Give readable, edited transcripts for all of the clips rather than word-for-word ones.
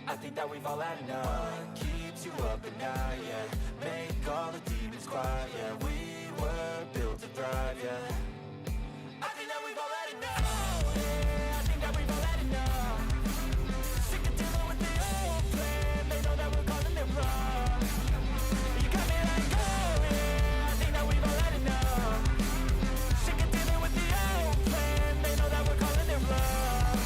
I think that we've all had enough. What keeps you up at night, yeah? Make all the demons quiet, yeah. We were built to thrive, yeah. I think that we've all had enough. Yeah, I think that we've all had enough. Sick of dealing with the old plan. They know that we're calling it wrong. You got me like, oh yeah, I think that we've all had enough. Sick of dealing with the old plan. They know that we're calling it wrong.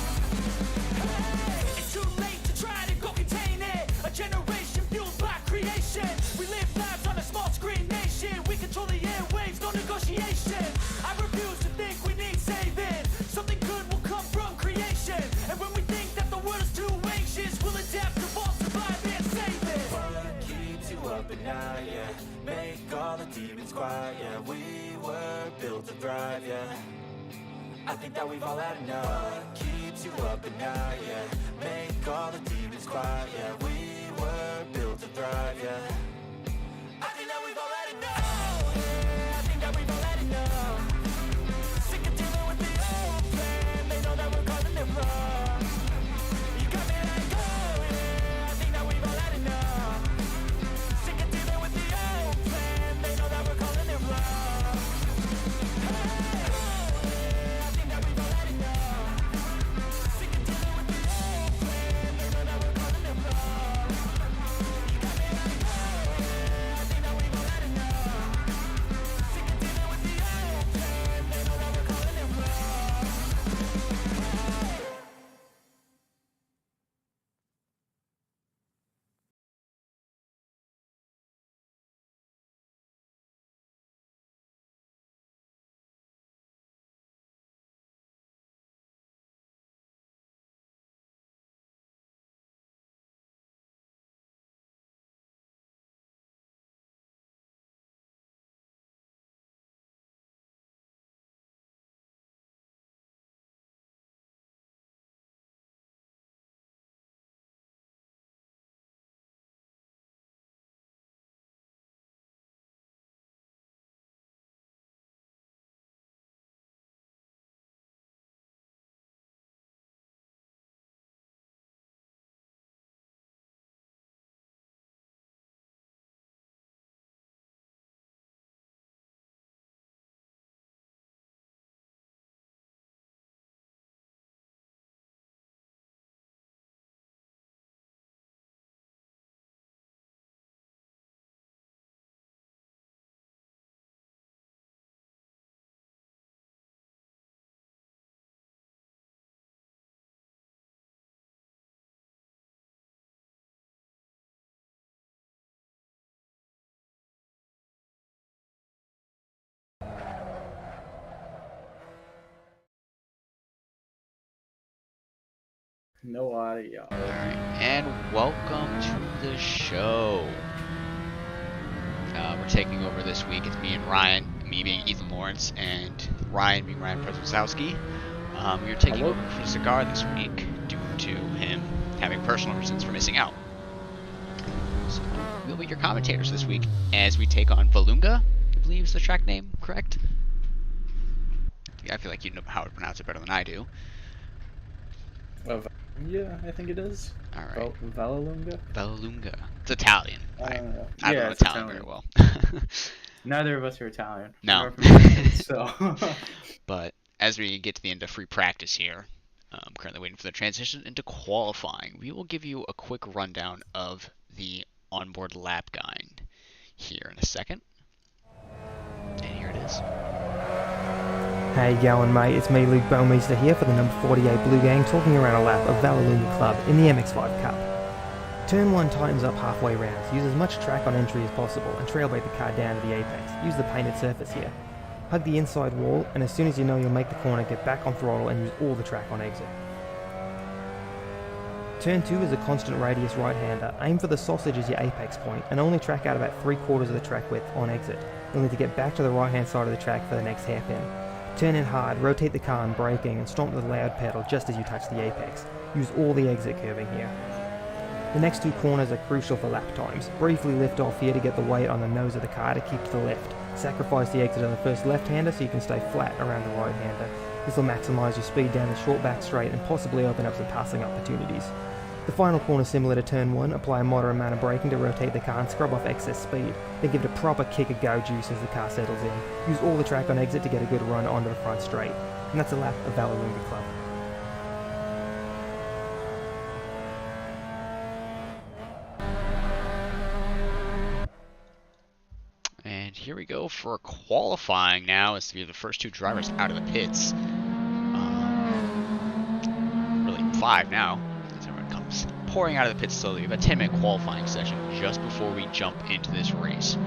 Hey, it's too late to try to go contain it. A generation fueled by creation. We live lives on a small screen nation. We control the airwaves, no negotiation. I refuse to think we need saving. Something good will come from creation. And when we think that the world is too anxious, we'll adapt, evolve, survive, and save it. What keeps you up at night, yeah? Make all the demons quiet, yeah. We were built to thrive, yeah. I think that we've all had enough. What keeps you up at night, yeah? Make all the demons quiet, yeah. We were built to thrive, yeah. I think that we've all had enough. Yeah, I think that we've all had enough. Sick of dealing with the old plan. They know that we're calling it wrong. You got me like, oh yeah, I think that we've all had enough. Sick of dealing with the old plan. They know that we're calling it wrong. Hey, oh yeah, I think that we've all had enough. Sick of dealing with the old plan. They know that we're calling it wrong. You got me like, oh yeah, I think that we've all had enough. Sick of dealing with the old plan. They know that we're calling it wrong. No audio. Alright, and welcome to the show. We're taking over this week. It's me and Ryan, me being Ethan Lawrence, and Ryan being Ryan Przewozowski. We are taking over for Cigar this week due to him having personal reasons for missing out. So we'll be your commentators this week as we take on Vallelunga, I believe is the track name, correct? I feel like you know how to pronounce it better than I do. Yeah, I think it is. Alright. Vallelunga? Vallelunga. It's Italian. I don't know Italian very well. Neither of us are Italian. No. So. But as we get to the end of free practice here, I'm currently waiting for the transition into qualifying. We will give you a quick rundown of the onboard lap guide here in a second. And here it is. How you going, mate? It's me, Luke Bellmeester here for the number 48 Blue Gang, talking around a lap of Vallelunga Club in the MX5 Cup. Turn 1 tightens up halfway round, so use as much track on entry as possible and trailbrake the car down to the apex. Use the painted surface here. Hug the inside wall, and as soon as you know you'll make the corner, get back on throttle and use all the track on exit. Turn 2 is a constant radius right-hander. Aim for the sausage as your apex point, and only track out about 3/4 of the track width on exit. You'll need to get back to the right-hand side of the track for the next hairpin. Turn in hard, rotate the car in braking, and stomp the loud pedal just as you touch the apex. Use all the exit curving here. The next 2 corners are crucial for lap times. Briefly lift off here to get the weight on the nose of the car to keep to the left. Sacrifice the exit on the first left-hander so you can stay flat around the right-hander. This will maximise your speed down the short back straight and possibly open up some passing opportunities. The final corner similar to turn 1, apply a moderate amount of braking to rotate the car and scrub off excess speed, then give it a proper kick of go juice as the car settles in. Use all the track on exit to get a good run onto the front straight. And that's a lap of Vallelunga Club. And here we go for qualifying now as we have the first 2 drivers out of the pits. Really 5 now, as everyone comes pouring out of the pits slowly. We have a 10-minute qualifying session just before we jump into this race.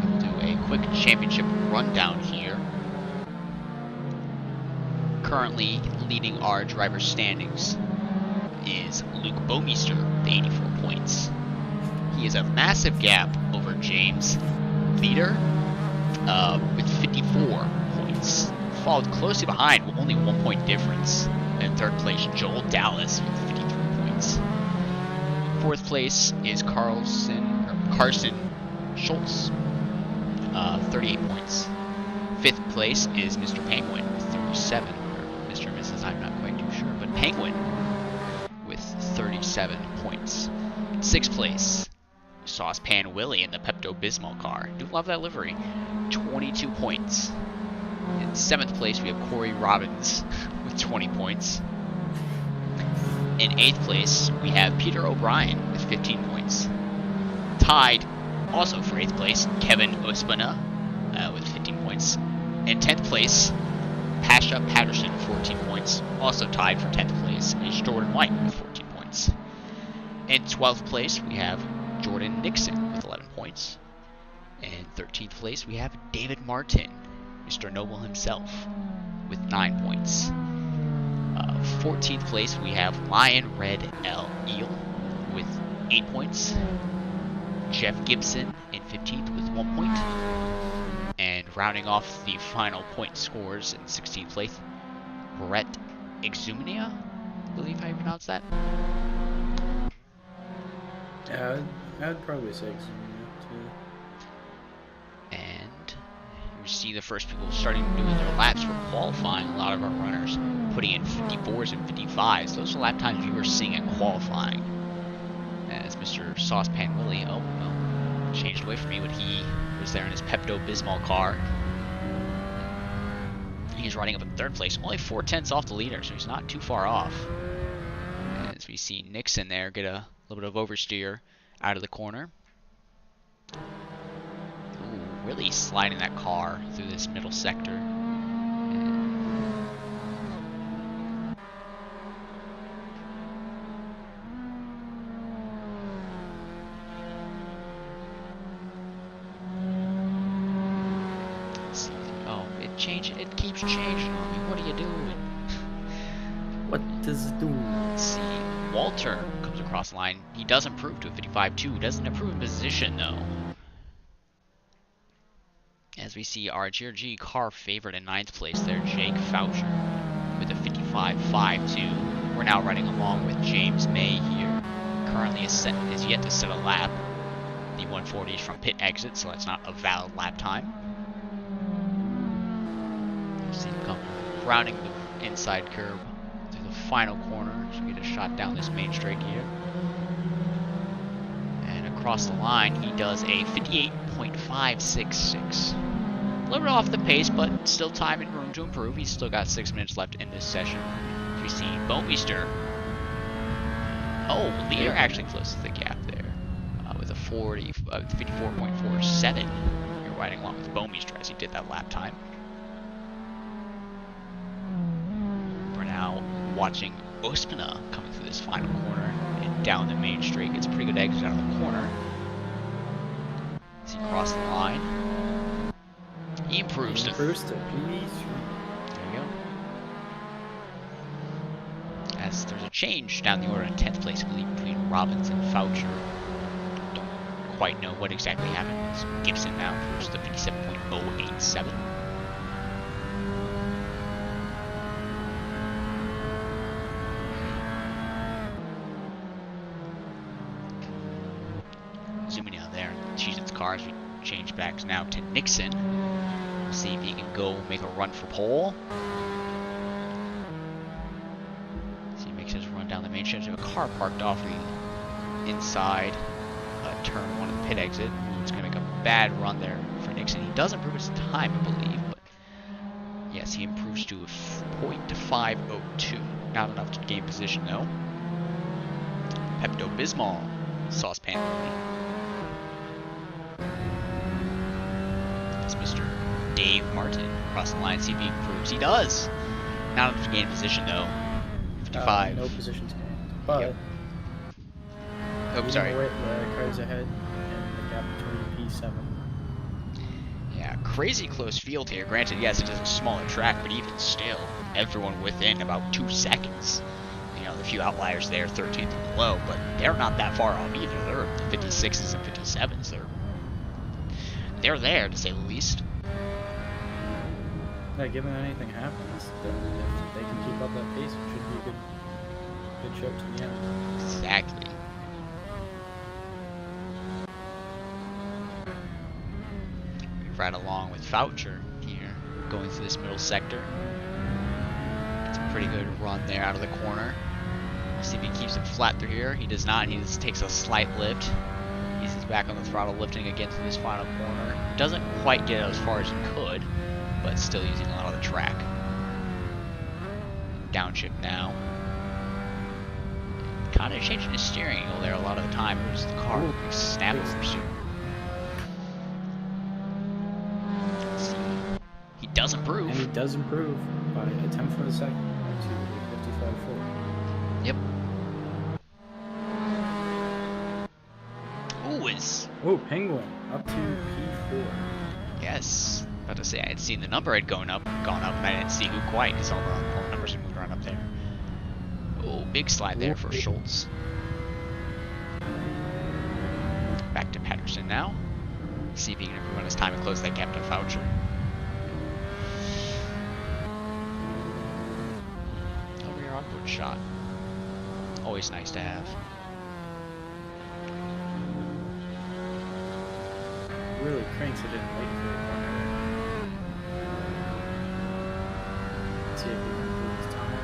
We'll do a quick championship rundown here. Currently leading our driver standings is Luke Baumeister with 84 points. He has a massive gap over James leader with 54 points, followed closely behind with only 1 point difference. In 3rd place, Joel Dallas with 53 points. 4th place is Carson Schultz, 38 points. 5th place is Mr. Penguin with 37, or Mr. and Mrs. I'm not quite too sure, but Penguin with 37 points. 6th place, Saucepan Willie in the Pepto-Bismol car. Do love that livery. 22 points. In 7th place, we have Corey Robbins with 20 points. In 8th place, we have Peter O'Brien with 15 points. Tied, also for 8th place, Kevin Ospina with 15 points. In 10th place, Pasha Patterson, 14 points. Also tied for 10th place is Jordan White with 14 points. In 12th place, we have Jordan Nixon with 11 points. In 13th place, we have David Martin, Mr. Noble himself, with 9 points. 14th place, we have Lion Red L. Eel with 8 points. Jeff Gibson in 15th with 1 point. And rounding off the final point scores in 16th place, Brett Exumnia, I believe how you pronounce that. Yeah, I'd probably say so. And you see the first people starting doing their laps for qualifying. A lot of our runners putting in 54s and 55s. Those are lap times you were seeing in qualifying. As Mr. Saucepan Willie, oh well, changed away from me, but he was there in his Pepto-Bismol car. He's running up in 3rd place, only 4/10 off the leader, so he's not too far off. As we see Nixon there get a little bit of oversteer out of the corner. Ooh, really sliding that car through this middle sector. Let's see. Oh, it keeps changing on me. What are you doing? What does it do? Let's see. Walter comes across the line. He does improve to a 55.2. Doesn't improve in position, though. As we see our GRG car favorite in 9th place there, Jake Foucher, with a 55.52. We're now running along with James May here. Currently is yet to set a lap. The 140 is from pit exit, so that's not a valid lap time. You see him come rounding the inside curve through the final corner, so we get a shot down this main straight here. And across the line, he does a 58.566. A little bit off the pace, but still time and room to improve. He's still got 6 minutes left in this session. We see Baumeister. Oh, leader actually closes the gap there with a 54.47. You're riding along with Baumeister as he did that lap time. We're now watching Ospina coming through this final corner and down the main straight. Gets a pretty good exit out of the corner. As he crossed the line. He improves to... please. There you go. As there's a change down the order in 10th place, I believe, between Robbins and Foucher. Don't quite know what exactly happened. So Gibson now improves to 57.087. Zooming out there, Cheez-Its cars, we change back now to Nixon. We'll see if he can go make a run for pole. See, he makes his run down the main stretch. We have a car parked off the inside turn 1 of the pit exit. It's going to make a bad run there for Nixon. He does improve his time, I believe, but yes, he improves to a .502. Not enough to gain position, though. Pepto-Bismol, saucepan only. It's Mr. Dave Martin across the line. See if he improves. He does. Not enough to gain position, though. 55. No positions gained. But Yep. Oh, sorry. the cars ahead and the gap between P7. Yeah, crazy close field here. Granted, yes, it is a smaller track, but even still, everyone within about 2 seconds. You know, the few outliers there, 13th and below, but they're not that far off either. They're 56s and 57s. They're there, to say the least. Yeah, given that anything happens, then if they can keep up that pace, it should be a good show to the end. Exactly. Right along with Foucher here, going through this middle sector. It's a pretty good run there out of the corner. We'll see if he keeps it flat through here. He does not. He just takes a slight lift. He's back on the throttle, lifting again through this final corner. Doesn't quite get as far as he could, but still using a lot of the track. Downshift now. Kind of changing his steering angle there a lot of the time. It was the car snap overs. He does improve. And he does improve by a tenth of a second to 55.4. Yep. Ooh, it's... Oh, Penguin up to P4. Yes. About to say, I had seen the number had gone up, and I didn't see who quite, because all the numbers had moved around up there. Oh, big slide there for Schultz. Back to Patterson now. See if he can improve on his time and close that gap to Foucher. Over your awkward shot. Always nice to have. Really cranks it in late for the corner. Let's see if he can improve his time.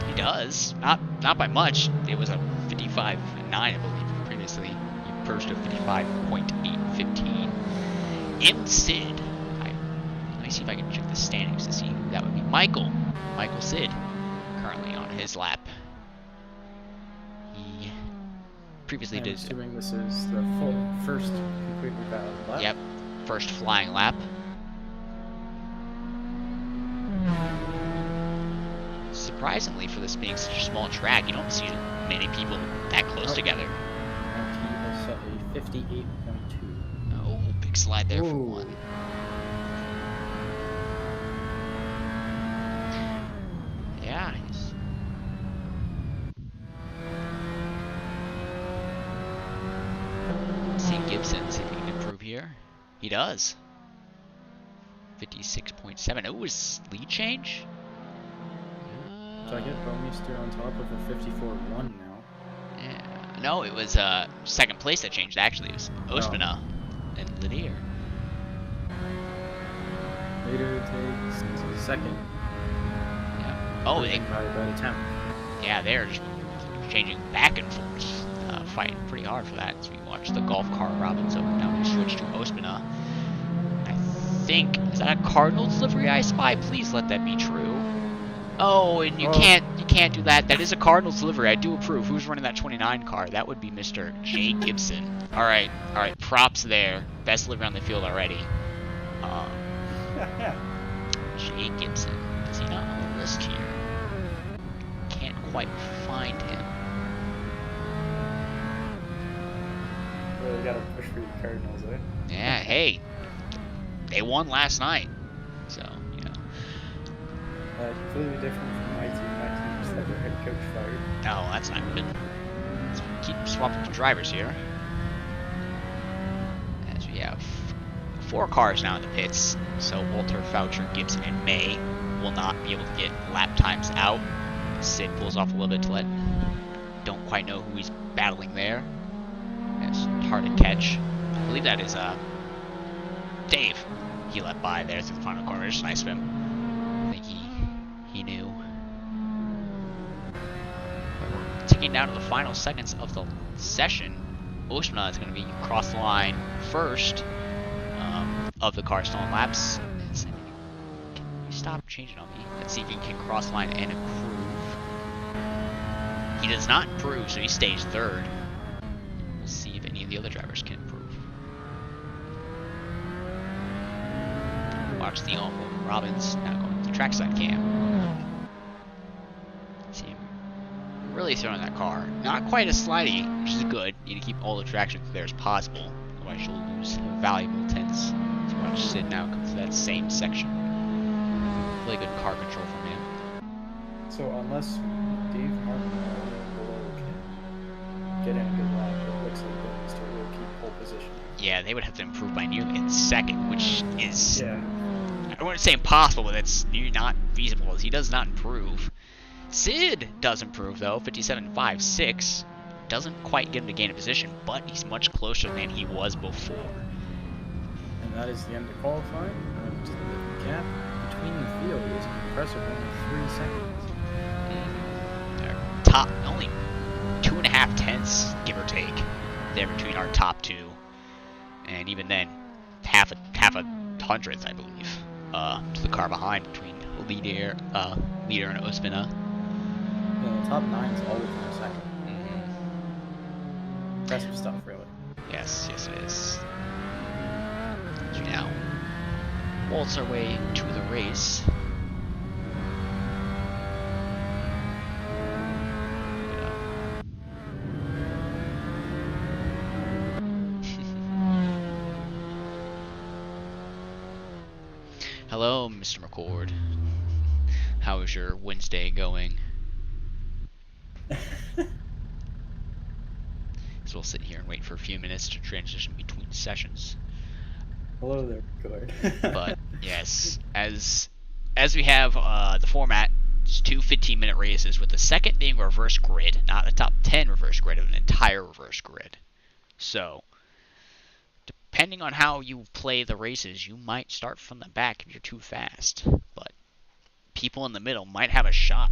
He does. Not by much. It was a 55.9, I believe, previously. He improves to 55.815. M. Sid. Let me see if I can check the standings to see who that would be. Michael Sid, currently on his lap. He previously did. Assuming this is the first completely valid lap. Yep, first flying lap. Surprisingly, for this being such a small track, you don't see many people that close together. And he has set a 58.2. Oh, big slide there for Ooh. one. Yeah, he's... See Gibson, see if he can improve here. He does. 56.7. Oh, his lead change? So I get Bowmeister on top of a 54.1 now. Yeah. No, it was second place that changed, actually. It was Ospina and Lanier. Later takes second. Yeah. Oh, they... by about a tenth. Yeah, they're just changing back and forth, fighting pretty hard for that. So we watch the golf car Robbins over. Now we switch to Ospina. I think, is that a Cardinals livery I spy? Please let that be true. Oh, and you can't do that. That is a Cardinals livery. I do approve. Who's running that 29 car? That would be Mr. Jay Gibson. All right. Props there. Best livery on the field already. Jay Gibson. Does he not on the list here? Can't quite find him. Really gotta push for your Cardinals, eh? Yeah, hey, they won last night, so you know. Completely different from my team. My team just had their head coach fired. Oh, that's not good. Let's keep swapping the drivers here. As we have 4 cars now in the pits, so Walter, Foucher, Gibson, and May will not be able to get lap times out. Sid pulls off a little bit to let. Don't quite know who he's battling there. It's hard to catch. I believe that is Dave. He let by there through the final corner. Just nice of him. I think he knew. But we're ticking down to the final seconds of the session. Oshima is going to be across the line first of the car stolen laps. Can you stop changing on me? Let's see if he can cross the line and improve. He does not improve, so he stays third. We'll see if any of the other drivers can improve. Watch the on-road Robbins now going to the trackside cam. See him really throwing that car. Not quite as slidey, which is good. You need to keep all the traction there as possible, otherwise you'll lose valuable tenths. So watch Sid now come to that same section. Really good car control from him. So unless Dave Martin or anyone below can get in a good lap, it looks like that Mr. will keep pole position. Yeah, they would have to improve by nearly a second, which is, Yeah. I wouldn't say impossible, but that's not feasible, as he does not improve. Sid does improve, though, 57.56. Doesn't quite get him to gain a position, but he's much closer than he was before. And that is the end of qualifying. To the gap between the field is an impressive only 3 seconds. Our top, only 2.5 tenths, give or take, there between our top 2. And even then, half a hundredth, I believe, to the car behind between leader and Ospina. Yeah, the top 9's all within a second. Mm-hmm. Impressive stuff, really. Yes, it is. So now, waltz our way to the race. Hello, Mr. McCord. How is your Wednesday going? So we'll sit here and wait for a few minutes to transition between sessions. Hello there, McCord. But yes, as we have the format, it's 2 15-minute races, with the second being reverse grid, not a top 10 reverse grid, but an entire reverse grid. So, depending on how you play the races, you might start from the back if you're too fast. But people in the middle might have a shot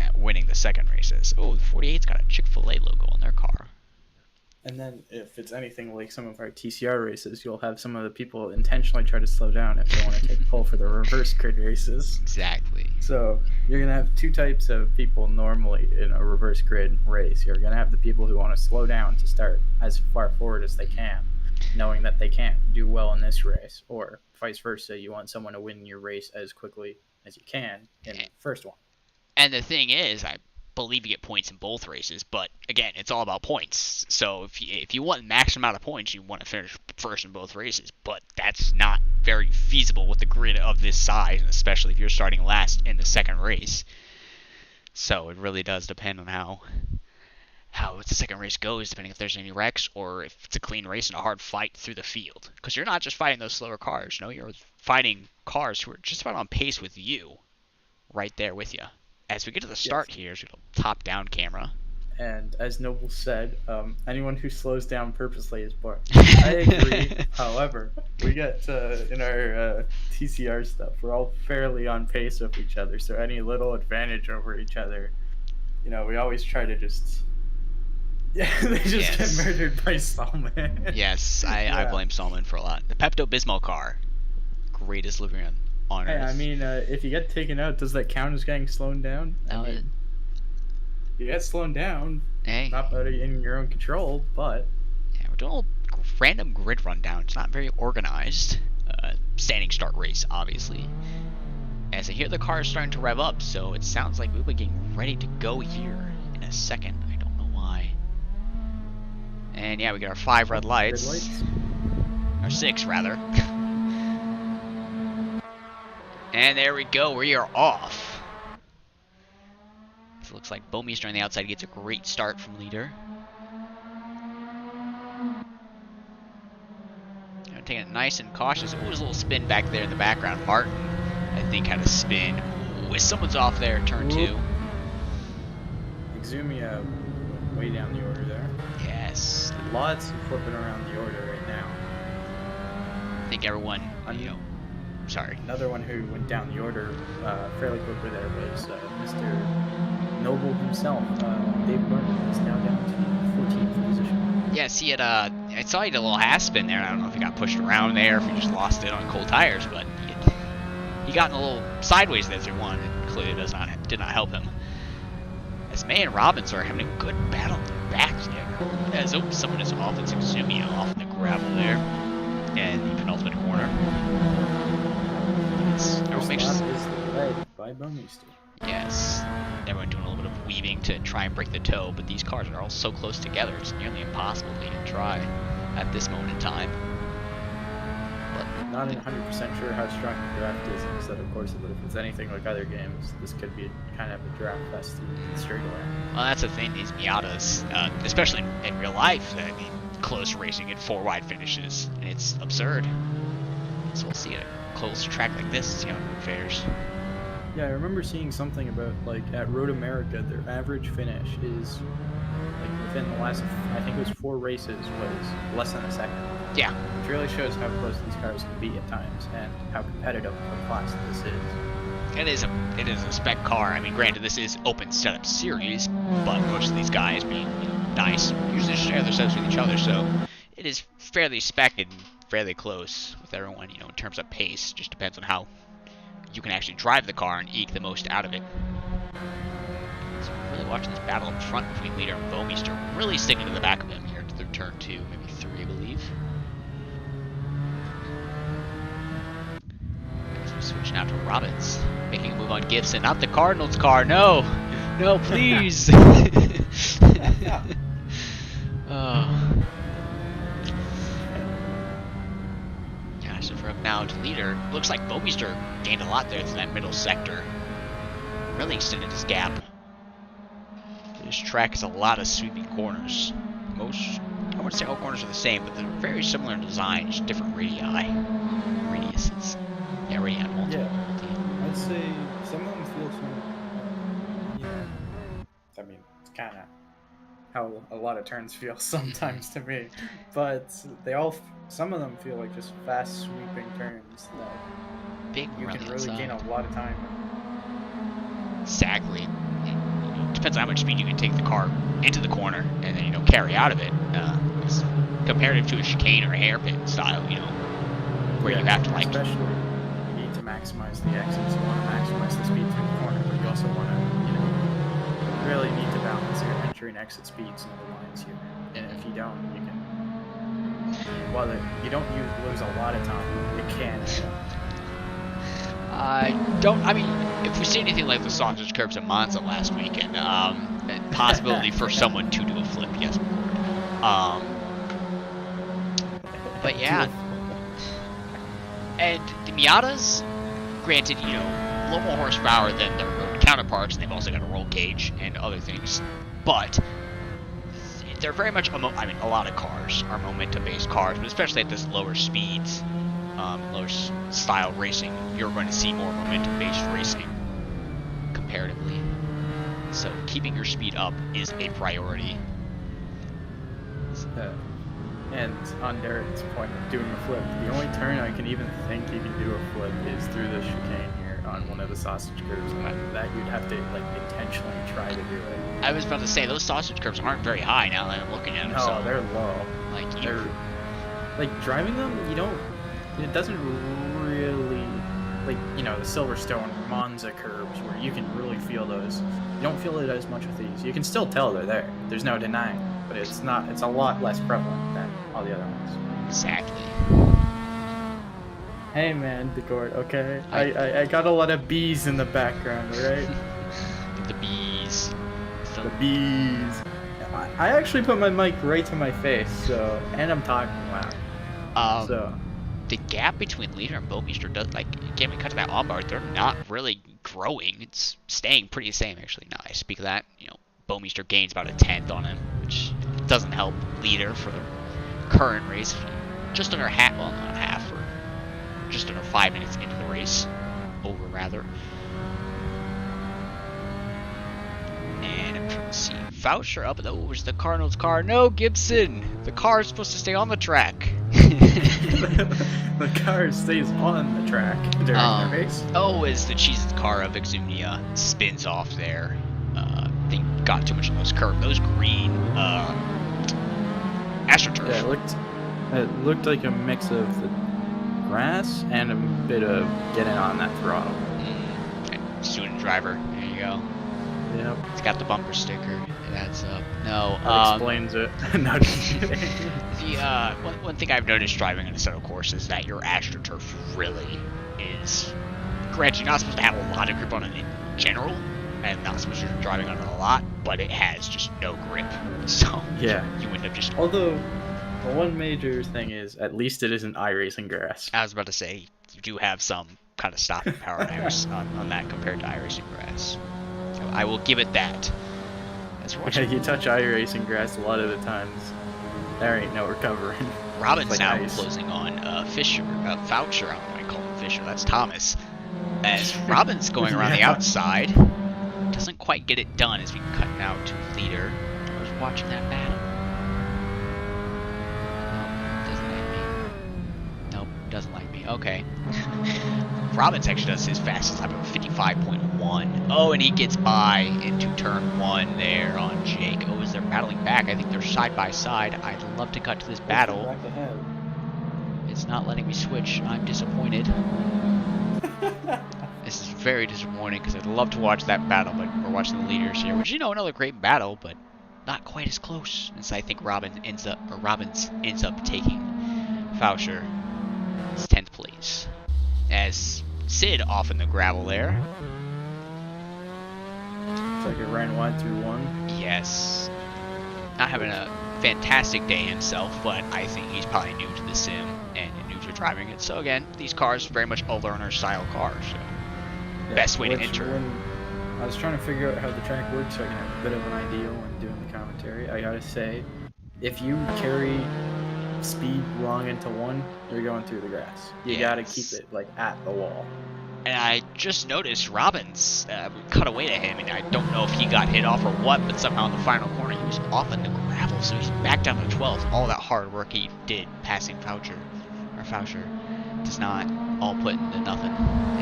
at winning the second races. Oh, the 48's got a Chick-fil-A logo on their car. And then, if it's anything like some of our TCR races, you'll have some of the people intentionally try to slow down if they want to take pole for the reverse grid races. Exactly. So, you're going to have 2 types of people normally in a reverse grid race. You're going to have the people who want to slow down to start as far forward as they can, knowing that they can't do well in this race, or vice versa. You want someone to win your race as quickly as you can in the first one. And the thing is, I believe you get points in both races, but again, it's all about points. So if you want max amount of points, you want to finish first in both races, but that's not very feasible with the grid of this size, and especially if you're starting last in the second race. So it really does depend on how the second race goes, depending if there's any wrecks or if it's a clean race and a hard fight through the field. Because you're not just fighting those slower cars, no, you're fighting cars who are just about on pace with you, right there with you. As we get to the start here, here's a top-down camera. And as Noble said, anyone who slows down purposely is bored. I agree. However, we get in our TCR stuff, we're all fairly on pace with each other. So any little advantage over each other, we always try to just... Yeah, they just get murdered by Salman. Yes, I blame Salman for a lot. The Pepto-Bismol car, greatest lubricant on Earth. Hey, I mean, if you get taken out, does that count as getting slowed down? You get slowed down. Hey. Not in your own control, but... Yeah, we're doing a little random grid rundown. It's not very organized. Standing start race, obviously. as I hear the car is starting to rev up, so it sounds like we'll be getting ready to go here in a second. I don't know why. And yeah, we get our 5 red lights. Or 6, rather. And there we go, we are off. So it looks like Bomeister on the outside gets a great start from leader. Taking it nice and cautious. Ooh, there's a little spin back there in the background. Martin, I think, had a spin. Ooh, someone's off there, turn 2. Exumia way down the order there. Yes. Lots of flipping around the order right now. I think everyone, you know, sorry. Another one who went down the order fairly quickly there was Mr. Noble himself. Dave Martin is now down to 14th position. Yes, he had I saw he had a little half spin there. I don't know if he got pushed around there, if he just lost it on cold tires, but he got in a little sideways there through one. It clearly did not help him. As May and Robbins are having a good battle in the back there. As someone is off, it's Exumia off in the gravel there. And the penultimate corner. Everyone makes is led by Bomeister. Yes. Everyone doing a little bit of weaving to try and break the toe, but these cars are all so close together, it's nearly impossible to even try at this moment in time. But not 100% sure how strong the draft is instead of course, but if it's anything like other games, this could be kind of a draft fest straight away. Well, that's the thing, these Miatas, especially in real life, I mean, close racing and 4 wide finishes, and it's absurd. So we'll see a close track like this, see how it fares. Yeah, I remember seeing something about, like, at Road America, their average finish is, like, within the last, I think it was 4 races, was less than a second. Yeah. Which really shows how close these cars can be at times, and how competitive a class this is. It is a spec car. I mean, granted, this is open setup series, but most of these guys being, you know, nice, usually share their setups with each other, so it is fairly spec and fairly close with everyone, you know, in terms of pace. Just depends on how you can actually drive the car and eke the most out of it. So we're really watching this battle up front between leader and Bomeister, really sticking to the back of him here through turn 2, maybe 3, I believe. So switching out to Robbins, making a move on Gibson, not the Cardinals car, no, please. So for up now to leader, looks like Bomeister gained a lot there in that middle sector. Really extended his gap. This track has a lot of sweeping corners. I wouldn't say all corners are the same, but they're very similar in design, just different radiuses. Yeah, radius. Yeah, I'd say some of them feel similar. I mean, it's kind of how a lot of turns feel sometimes to me, but some of them feel like just fast sweeping turns that big you can really outside. gain a lot of time. Exactly. It depends on how much speed you can take the car into the corner and then, you know, carry out of it. It's comparative to a chicane or a hairpin style, you know, where you have to, like, especially you need to maximize the exits. You want to maximize the speed through the corner, but you also want to, you know, really need to balance your entry and exit speeds in the lines here. And if you don't, you can, while you don't lose a lot of time, you can. I mean, if we see anything like the sausage curbs at Monza last weekend, possibility for someone to do a flip, yes. But yeah. And the Miatas, granted, you know, a little more horsepower than their road counterparts, and they've also got a roll cage and other things, but they're very much, a lot of cars are momentum-based cars, but especially at this lower speeds, lower style racing, you're going to see more momentum-based racing comparatively. So keeping your speed up is a priority. And on Derek's point of doing a flip, the only turn I can even think you can do a flip is through the chicane here on one of the sausage curves, and that you'd have to, like, intentionally try to do it. I was about to say, those sausage curves aren't very high now that I'm looking at them. No, so, they're low. Like, driving them, it doesn't really, like, you know, the Silverstone Monza curves where you can really feel those. You don't feel it as much with these. You can still tell they're there. There's no denying it, but it's a lot less prevalent than all the other ones. Exactly. Hey man, Decord, okay? I got a lot of bees in the background, right? The bees. The bees. I actually put my mic right to my face, so, and I'm talking loud. So, the gap between leader and Bowmeister does, like, can't even cut to that onboard. They're not really growing. It's staying pretty the same, actually. Now I speak of that, you know, Bowmeister gains about a 10th on him, which doesn't help leader for the current race. Just under half, well, not half, or just under 5 minutes into the race. Over, rather. And I'm trying to see. Voucher up. Oh, it was the Cardinals car. No, Gibson! The car is supposed to stay on the track. the car stays on the track during the race. Oh, as the Cheese's car of Exumnia spins off there. They got too much on those curves. Those green AstroTurf. Yeah, it looked like a mix of the grass and a bit of getting on that throttle. Student driver. There you go. Yep. It's got the bumper sticker. It adds up. No. That explains it. No, just kidding. The one thing I've noticed driving on a set of course is that your AstroTurf really is. Granted, you're not supposed to have a lot of grip on it in general, and not supposed to be driving on it a lot, but it has just no grip. So yeah, you end up just. Although, the one major thing is at least it isn't iRacing grass. I was about to say you do have some kind of stopping power on that compared to iRacing grass. So I will give it that. Yeah, you touch iRacing grass a lot of the times. There ain't no recovering. Robin's like now ice. closing on Fisher, Voucher. I don't know why I call him Fisher. That's Thomas. As Robin's going around the outside, doesn't quite get it done as we cut now to leader. I was watching that battle. Nope, doesn't like me. Okay. Robbins actually does his fastest lap of 55.1. Oh, and he gets by into turn 1 there on Jake. Oh, as they're battling back. I think they're side by side. I'd love to cut to this battle. It's not letting me switch. I'm disappointed. This is very disappointing because I'd love to watch that battle, but we're watching the leaders here, which, you know, another great battle, but not quite as close as I think Robbins ends up taking Voucher. It's 10th place. As Sid off in the gravel there. It's like it ran wide through one. Yes. Not having a fantastic day himself, but I think he's probably new to the sim and new to driving it. So again, these cars very much all learner style cars. So Yeah, best way to enter. When I was trying to figure out how the track works so I can have a bit of an idea when doing the commentary. I gotta say, if you carry speed long into one, you're going through the grass. You gotta keep it like at the wall. And I just noticed Robbins cut away to him, and I don't know if he got hit off or what, but somehow in the final corner he was off in the gravel, so he's back down to 12th. All that hard work he did passing Voucher does not all put into nothing,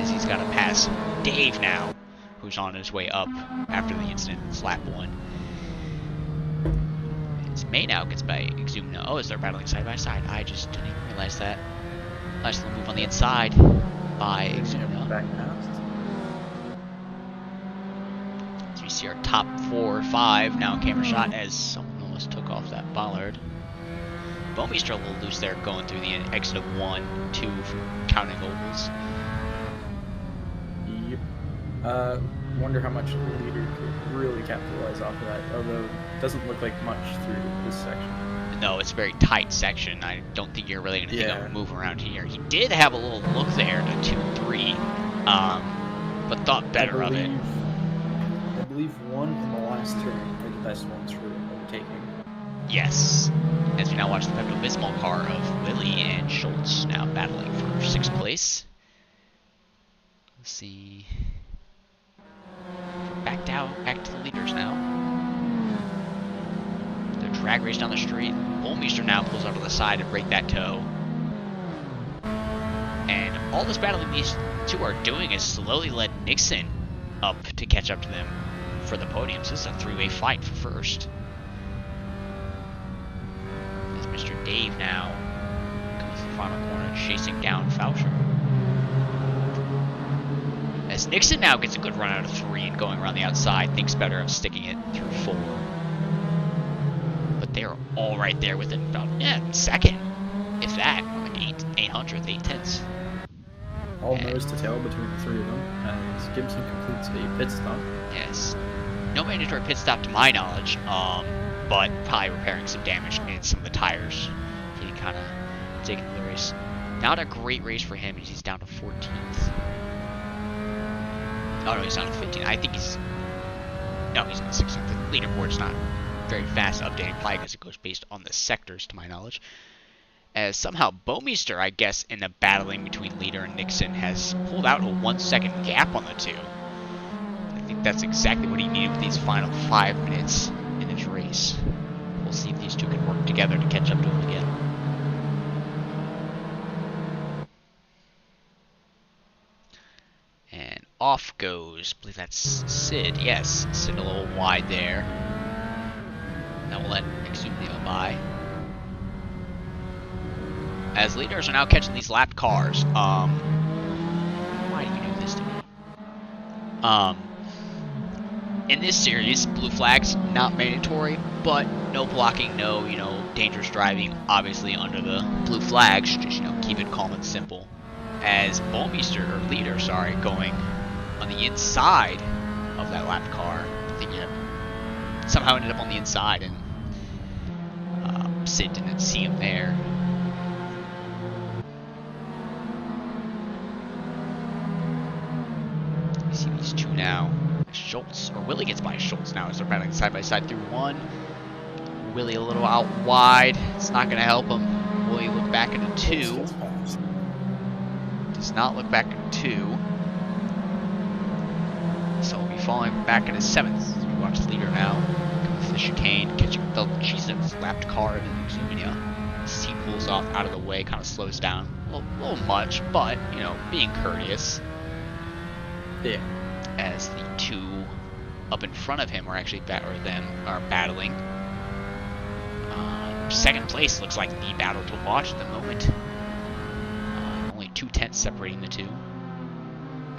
as he's got to pass Dave now, who's on his way up after the incident in lap 1. May now gets by Exumna. Oh, as they're battling side by side. I just didn't even realize that. Nice little move on the inside by Exumna. Back past. As we see our top 4 or 5 now camera shot as someone almost took off that bollard. Bowmeister a little loose there going through the exit of 1, 2 from counting ovals. Yep. Wonder how much the leader could really capitalize off of that, although it doesn't look like much through this section. No, it's a very tight section. I don't think you're really going to think of a move around here. He did have a little look there to 2-3, but thought better of it. I believe 1 in the last turn are the best ones for overtaking. Yes. As we now watch the Pepto-Bismol car of Willie and Schultz now battling for 6th place. Let's see. Back to the leaders now. The drag race down the street. Bowmeister now pulls out to the side to break that toe. And all this battling these two are doing is slowly let Nixon up to catch up to them for the podium. So this is a 3-way fight for first. As Mr. Dave now comes to the final corner, chasing down Voucher. As Nixon now gets a good run out of 3 and going around the outside, thinks better of sticking it through 4. But they're all right there within about second, if that, like 800th, 8/10ths. all nose to tail between the three of them as Gibson completes a pit stop. Yes. No mandatory pit stop to my knowledge, but probably repairing some damage in some of the tires. He kind of taking the race. Not a great race for him. He's down to 14th. Oh no, he's down to 15th. I think he's... No, he's on the 16th. The leaderboard's not very fast updating, probably because it goes based on the sectors, to my knowledge. As somehow Bomeister, I guess, in the battling between Leader and Nixon, has pulled out a 1 second gap on the two. I think that's exactly what he needed with these final 5 minutes in his race. We'll see if these two can work together to catch up to him again. And off goes, I believe that's Sid. Yes, Sid a little wide there. That will let Exumio by. As leaders are now catching these lapped cars. Why do you do this to me? In this series, blue flags not mandatory, but no blocking, no, dangerous driving, obviously under the blue flags, just, keep it calm and simple. As Bomeister, or Leader, sorry, going on the inside of that lapped car. I think he somehow ended up on the inside, and Sid didn't see him there. You see these two now. Schultz, or Willie gets by Schultz now as they're battling side by side through one. Willie a little out wide. It's not going to help him. Willie look back into two. Does not look back into two. So we'll be falling back into seventh. We watch the leader now. With the chicane, catching the Jesus lapped car of Exumia. As he pulls off out of the way, kind of slows down a little much, but being courteous. Yeah. As the two up in front of him are actually are battling. Second place looks like the battle to watch at the moment. Only 2 tenths separating the two.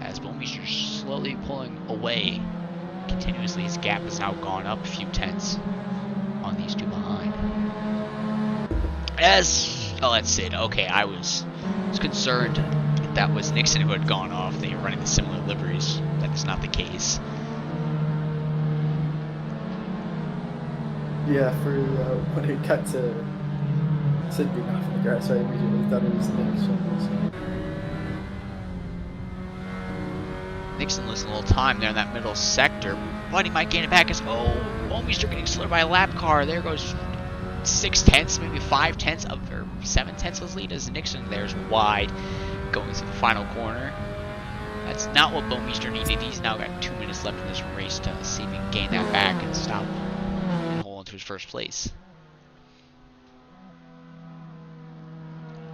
As Bomeister's slowly pulling away continuously, his gap has now gone up a few tenths on these two behind. That's it. Okay, I was concerned that was Nixon who had gone off. They were running the similar liveries. That is not the case. Yeah, for when it cut to Sid being off in the grass, I immediately thought it was Nixon. Nixon losing a little time there in that middle sector, but he might gain it back as Bomeister getting slowed by a lap car. There goes 6 tenths, maybe 5 tenths or 7 tenths of his lead as Nixon there's wide going to the final corner. That's not what Bomeister needed. He's now got 2 minutes left in this race to see if he can gain that back and stop and hold on to his first place.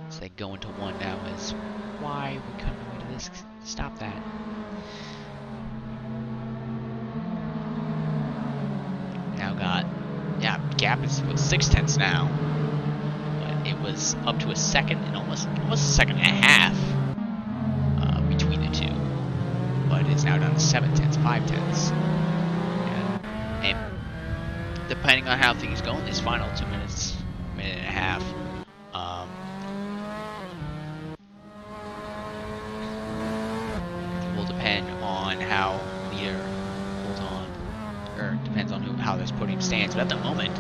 So they go into one now as why we couldn't wait to this stop that. Now got gap is 6 tenths now. But it was up to a second and almost a second and a half between the two. But it's now down to 7 tenths, 5 tenths. And depending on how things go in these final 2 minutes, minute and a half, will depend on how leader holds on, or depends on how this podium stands. But at the moment,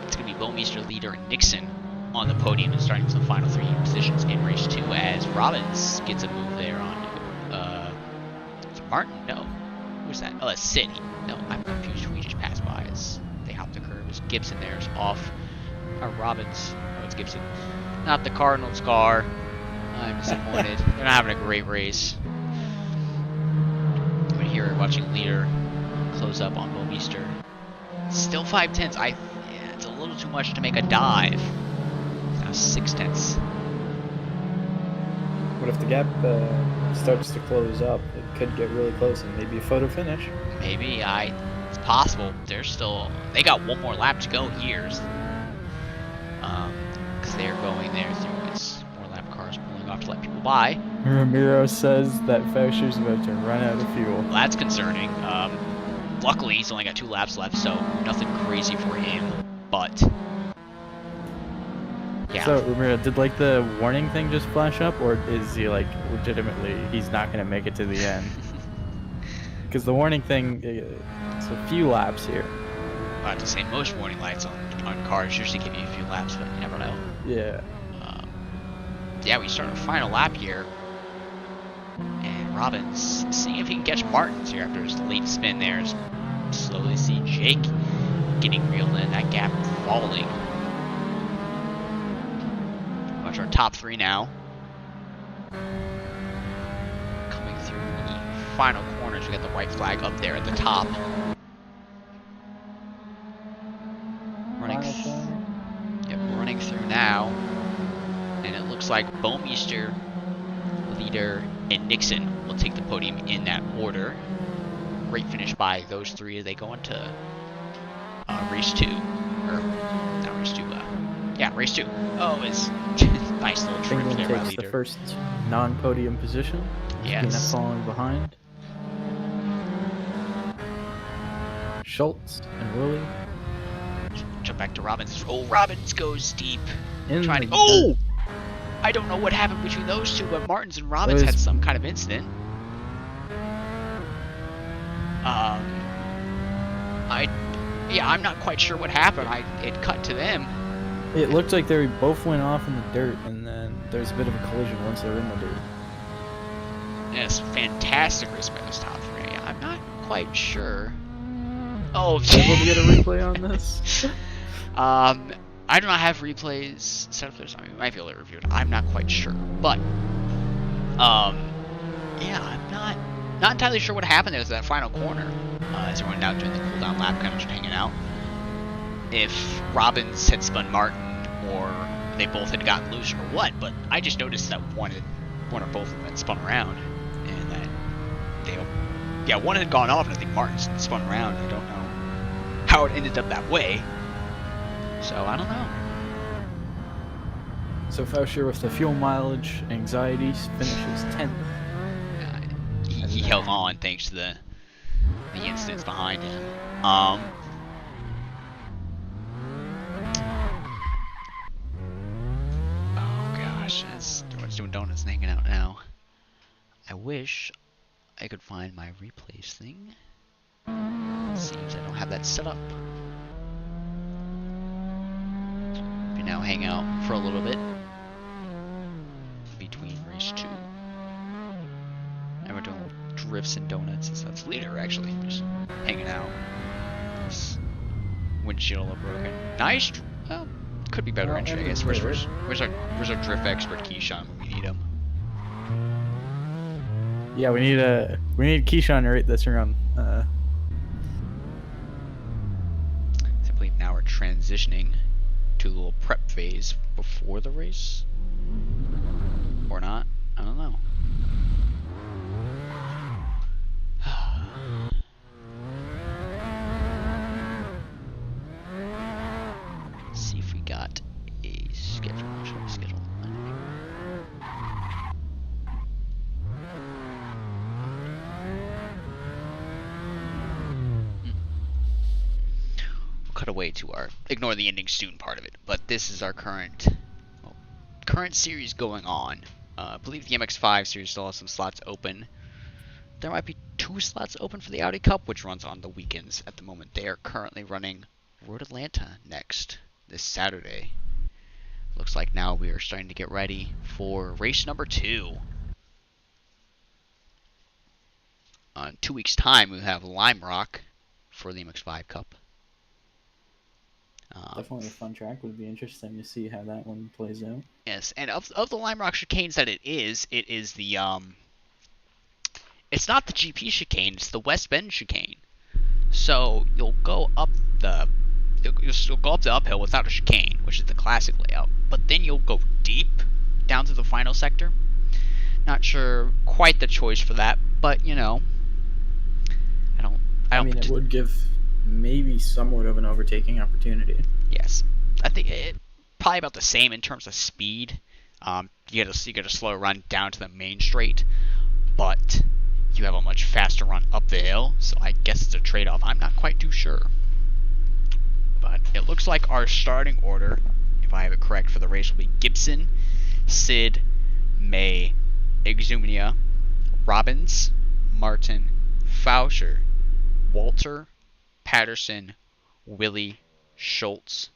it's going to be Bomeister, Leader, and Nixon on the podium and starting with the final 3 positions in race 2 as Robbins gets a move there on Martin? No. Who's that? Oh, that's Sid. No, I'm confused who he just passed by as they hop the curve. As Gibson there is off. Robbins. Oh, it's Gibson. Not the Cardinals car. I'm disappointed. They're not having a great race. But here, watching Leader close up on Bomeister. Still 5 tenths. It's a little too much to make a dive. It's now 6 tenths. What if the gap starts to close up? It could get really close and maybe a photo finish. Maybe. It's possible. They got one more lap to go here. Because they're going there through its more lap cars pulling off to let people by. Ramiro says that Faucher's about to run out of fuel. Well, that's concerning. Luckily, he's only got 2 laps left, so nothing crazy for him. But Yeah. So, Ramiro, did like the warning thing just flash up, or is he like legitimately he's not gonna make it to the end? Because the warning thing, it's a few laps here. About to say most warning lights on cars usually give you a few laps, but you never know. Yeah. Yeah, we start our final lap here, and Robin's seeing if he can catch Martins here after his late spin there. Slowly see Jake getting reeled in, that gap falling. Watch our top 3 now. Coming through the final corners, we got the white flag up there at the top. Running through now, and it looks like Bowmeister, Leader, and Nixon will take the podium in that order. Great finish by those 3. They go into race 2, or not race 2, yeah, race 2. Oh, it's nice little trick England there by takes Leader. the first non-podium position. Yes. Falling behind. Schultz and Willie. Jump back to Robbins. Oh, Robbins goes deep. In Trying to. the Oh! I don't know what happened between those two, but Martins and Robbins had some kind of incident. I'm not quite sure what happened. It cut to them. It looked like they both went off in the dirt, and then there's a bit of a collision once they're in the dirt. Yes, fantastic race by those top 3. I'm not quite sure. Oh, able to get a replay on this? I do not have replays set up there, so we might be able to review it. I'm not quite sure, but yeah, I'm not entirely sure what happened there to that final corner. As everyone now doing the cooldown lap, kind of just hanging out. If Robbins had spun Martin, or they both had gotten loose, or what, but I just noticed that one or both of them had spun around, and that one had gone off, and I think Martin spun around. I don't know how it ended up that way, so I don't know. So Fauscher with the fuel mileage anxieties finishes 10th. He held on thanks to the incidents behind him. Oh gosh, everyone's doing donuts and hanging out now. I wish I could find my replays thing. Seems I don't have that set up. We now hang out for a little bit between race 2. And we're doing drifts and donuts, so that's Leader actually, just hanging out. This windshield all broken. Nice. Well, could be better entry, I guess. Where's our drift expert Keyshawn when we need him? Yeah, we need Keyshawn to rate this around. I believe now we're transitioning to a little prep phase before the race, or not? I don't know. See if we got a schedule. Show me schedule. We'll cut away to our ignore the ending soon part of it, but this is our current series going on. I believe the MX-5 series still has some slots open. There might be 2 slots open for the Audi Cup, which runs on the weekends at the moment. They are currently running Road Atlanta next, this Saturday. Looks like now we are starting to get ready for race number 2. In 2 weeks' time, we have Lime Rock for the MX-5 Cup. Definitely a fun track. Would be interesting to see how that one plays out. Yes, and of the Lime Rock chicanes that it is the it's not the GP chicane, it's the West Bend chicane. So you'll go up you'll go up the uphill without a chicane, which is the classic layout. But then you'll go deep down to the final sector. Not sure quite the choice for that, but you know, I mean, it would give maybe somewhat of an overtaking opportunity. Yes, I think it probably about the same in terms of speed. You get a slow run down to the main straight, but you have a much faster run up the hill. So I guess it's a trade-off. I'm not quite too sure, but it looks like our starting order, if if I have it correct for the race, will be Gibson, Sid, May, Exumnia, Robbins, Martin, Faucher, Walter, Patterson, Willie, Schultz,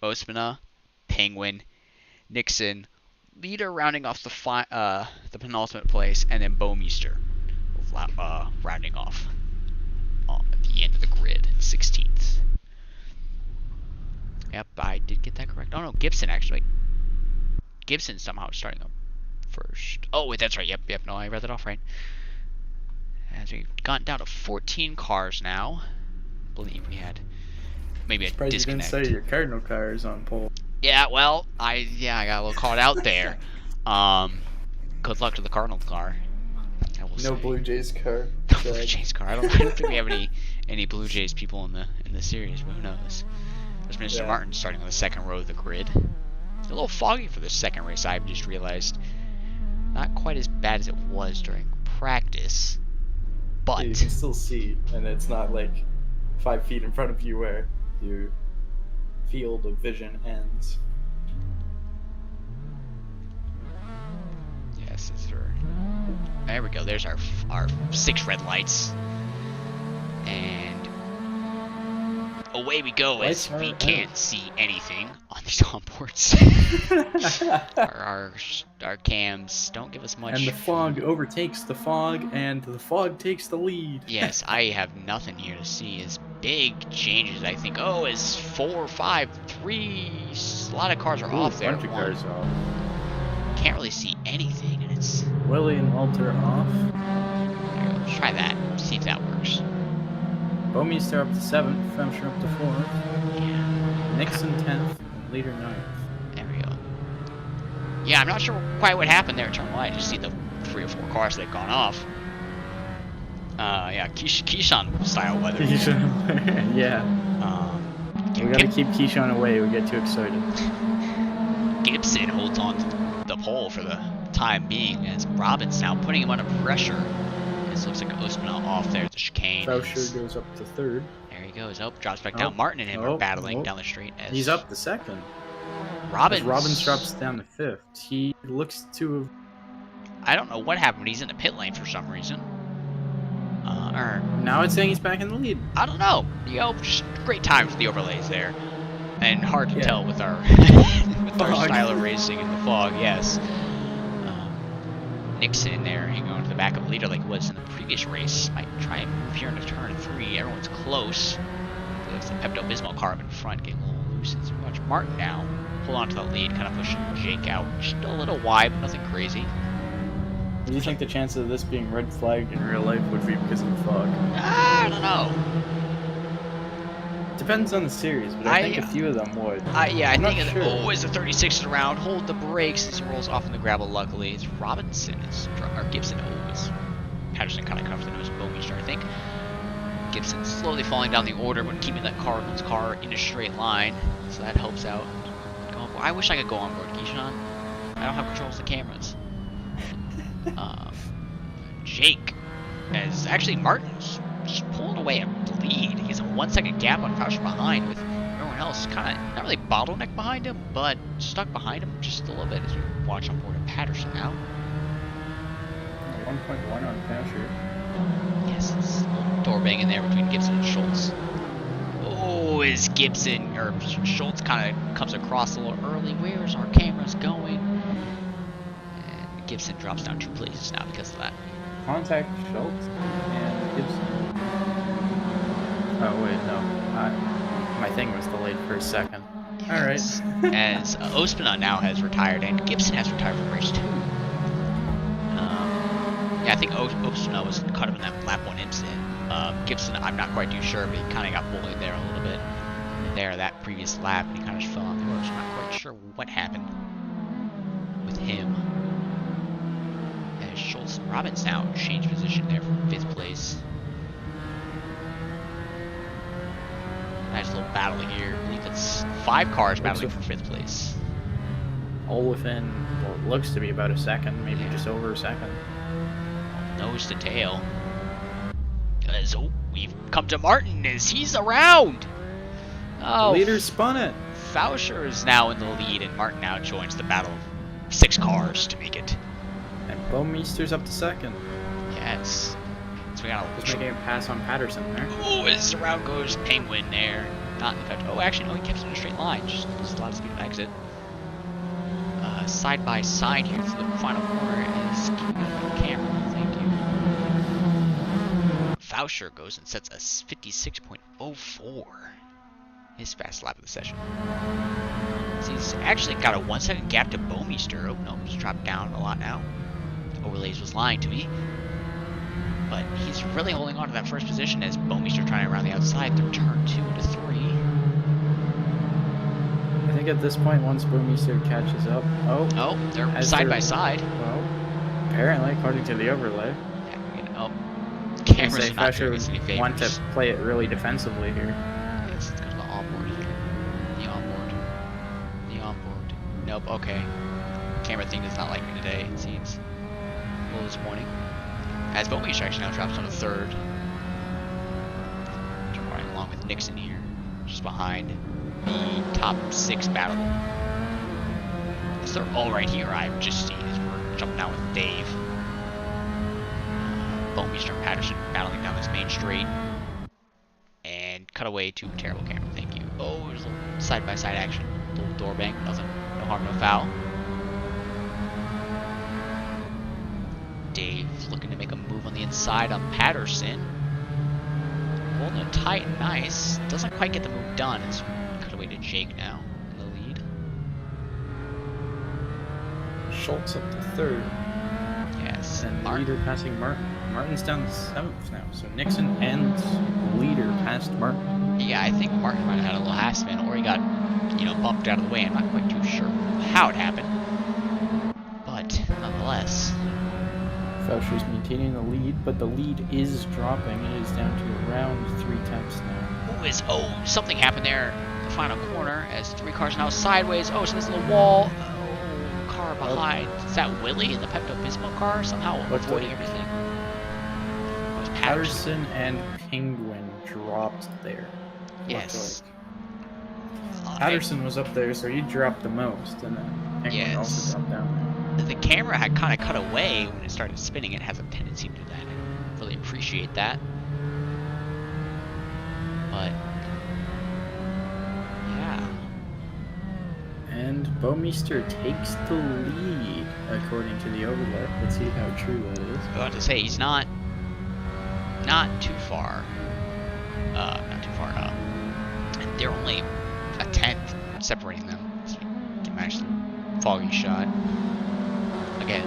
Ospina, Penguin, Nixon, leader rounding off the penultimate place, and then Bowmeister rounding off at the end of the grid, 16th. Yep, I did get that correct. Oh no, Gibson actually. Gibson somehow starting up first. Oh wait, that's right. Yep. No, I read that off right. As we've gotten down to 14 cars now. I believe we had maybe a disconnect. You didn't say your Cardinal car is on pole. Yeah, well, I got a little caught out there. Good luck to the Cardinal car. No Blue Jays car. No Blue Jays car. I don't think we have any Blue Jays people in the series, but who knows? There's Mr. Martin starting on the second row of the grid. It's a little foggy for the second race, I've just realized. Not quite as bad as it was during practice, but you can still see, and it's not like 5 feet in front of you where your field of vision ends. Yes, it's true. There we go. There's our 6 red lights, and away we go as we can't see anything on these onboards. our cams don't give us much. And the fog overtakes the fog, and the fog takes the lead. Yes, I have nothing here to see. As big changes, I think. Oh, is 4, 5, 3. A lot of cars are off there. A bunch of cars off. Can't really see anything, and it's. Willie and Walter off. Here, let's try that. See if that works. Bowmeister up to 7th, Femscher up to 4th. Yeah. Nixon 10th, and leader 9th. There we go. Yeah, I'm not sure quite what happened there in turn 1. I just see the 3 or 4 cars that have gone off. Yeah, Keyshawn style weather. Yeah. We gotta keep Keyshawn away, we get too excited. Gibson holds on to the pole for the time being, as Robbins now putting him under pressure. This looks like Ospina off there at the chicane. Faucher goes up to 3rd. There he goes. Oh, drops back down. Martin and him are battling down the straight. As he's up to 2nd. Robbins drops down to 5th. He looks to have... I don't know what happened, but he's in the pit lane for some reason. Now it's saying he's back in the lead. I don't know. Just great time for the overlays there. And hard to tell with our our style of racing in the fog, yes. Nixon there hanging on to the back of the leader like it was in the previous race. Might try and move here into turn 3. Everyone's close. Looks like the Pepto-Bismol car up in front getting a little loose. As we watch Martin now pull onto the lead, kind of pushing Jake out. Just a little wide, but nothing crazy. Do you think the chances of this being red flagged in real life would be because of the fog? I don't know. Depends on the series, but I think a few of them would. I think sure. As the 36 is around, hold the brakes as he rolls off in the gravel. Luckily, it's Robinson or Gibson. Patterson kind of covered the nose of Bowmeister, I think. Gibson slowly falling down the order, but keeping that Cardinals car in a straight line, so that helps out. I wish I could go on board, Keyshawn. I don't have control of the cameras. Jake, as actually Martin's just pulling away a lead. He has a 1 second gap on Faucher behind, with everyone else kind of not really bottleneck behind him, but stuck behind him just a little bit as we watch on board of Patterson now. 1.1 on Faucher. Yes, it's a little door banging there between Gibson and Schultz. Oh, as Gibson or Schultz kind of comes across a little early. Where's our cameras going? And Gibson drops down 2 places now because of that. Contact Schultz and Gibson. Oh wait, no. My thing was delayed for a second. Yes. Alright. As Ospina now has retired and Gibson has retired from race 2. I think Ospina was caught up in that lap 1 incident. Gibson, I'm not quite too sure, but he kind of got bullied there a little bit. There, that previous lap, and he kind of just fell on the road, so I'm not quite sure what happened with him. As Schultz and Robbins now change position there from 5th place. Nice little battle here. I believe it's 5 cars battling for 5th place. All within what looks to be about a second, maybe just over a second. Nose to tail. We've come to Martin as he's around. Oh, the leader spun it. Fauscher is now in the lead, and Martin now joins the battle of 6 cars to make it. And Bowmeister's up to second. Yes. So we got Just making a pass on Patterson there. Oh, as around goes Penguin there. Not in fact. Oh, actually, no, he kept it in a straight line. Just a lot of speed of exit. Side by side here. So the final corner is camera. Thank you. Fauscher goes and sets a 56.04. His fast lap of the session. So he's actually got a 1 second gap to Bowmeister. Oh no, he's dropped down a lot now. Overlays was lying to me. But he's really holding on to that first position as Bowmeister trying around the outside through turn 2 to 3. I think at this point, once Bowmeister catches up... Oh, they're side by side. Well, apparently, according to the overlay. Yeah, cameras are not doing us any favors. Want to play it really defensively here. Yes, let's go to the onboard here. The onboard. Nope, okay. Camera thing does not like me today, it seems. A little disappointing. As Bowmeister actually now drops on a 3rd. Running along with Nixon here. Just behind the top 6 battle. So they're all right here, I've just seen as we're jumping out with Dave. Bowmeister and Patterson battling down this main straight. And cut away to terrible camera, thank you. Oh, there's a little side-by-side action. A little door bang, nothing, no harm, no foul. Dave looking to make a move on the inside on Patterson. Holding it tight and nice. Doesn't quite get the move done. It's cut away to Jake now in the lead. Schultz up to 3rd. Yes. And leader passing Martin. Martin's down to 7th now. So Nixon ends leader past Martin. Yeah, I think Martin might have had a little half spin, or he got, bumped out of the way. I'm not quite too sure how it happened. But nonetheless. Fauscher's maintaining the lead, but the lead is dropping. It is down to around 3/10 now. Something happened there. The final corner as 3 cars now sideways. Oh, so there's a little wall. Oh, car behind. Is that Willie in the Pepto-Bismol car? Somehow avoiding everything. It was Patterson and Penguin dropped there. Yes. Patterson was up there, so he dropped the most, and then Penguin also dropped down there. The camera had kind of cut away when it started spinning. It has a tendency to do that. I really appreciate that. But yeah. And Bowmeister takes the lead according to the overlay. Let's see how true that is. I was about to say he's not too far. Not too far up. And they're only a 10th separating them. So you can match the foggy shot. Again,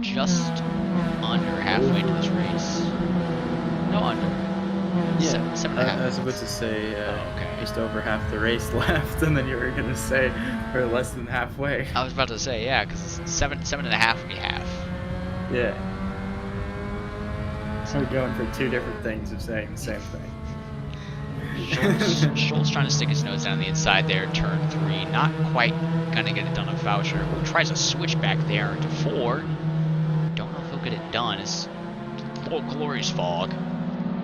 just under halfway to this race. No, under. Yeah, 7.5. I was about to say okay. Just over half the race left, and then you were gonna say we're less than halfway. I was about to say, yeah, because 7.5 would be half. Yeah. So we're going for 2 different things of saying the same thing. Schultz trying to stick his nose down the inside there, turn 3, not quite gonna get it done on Fauscher, who tries a switch back there to 4. Don't know if he'll get it done. It's glorious fog.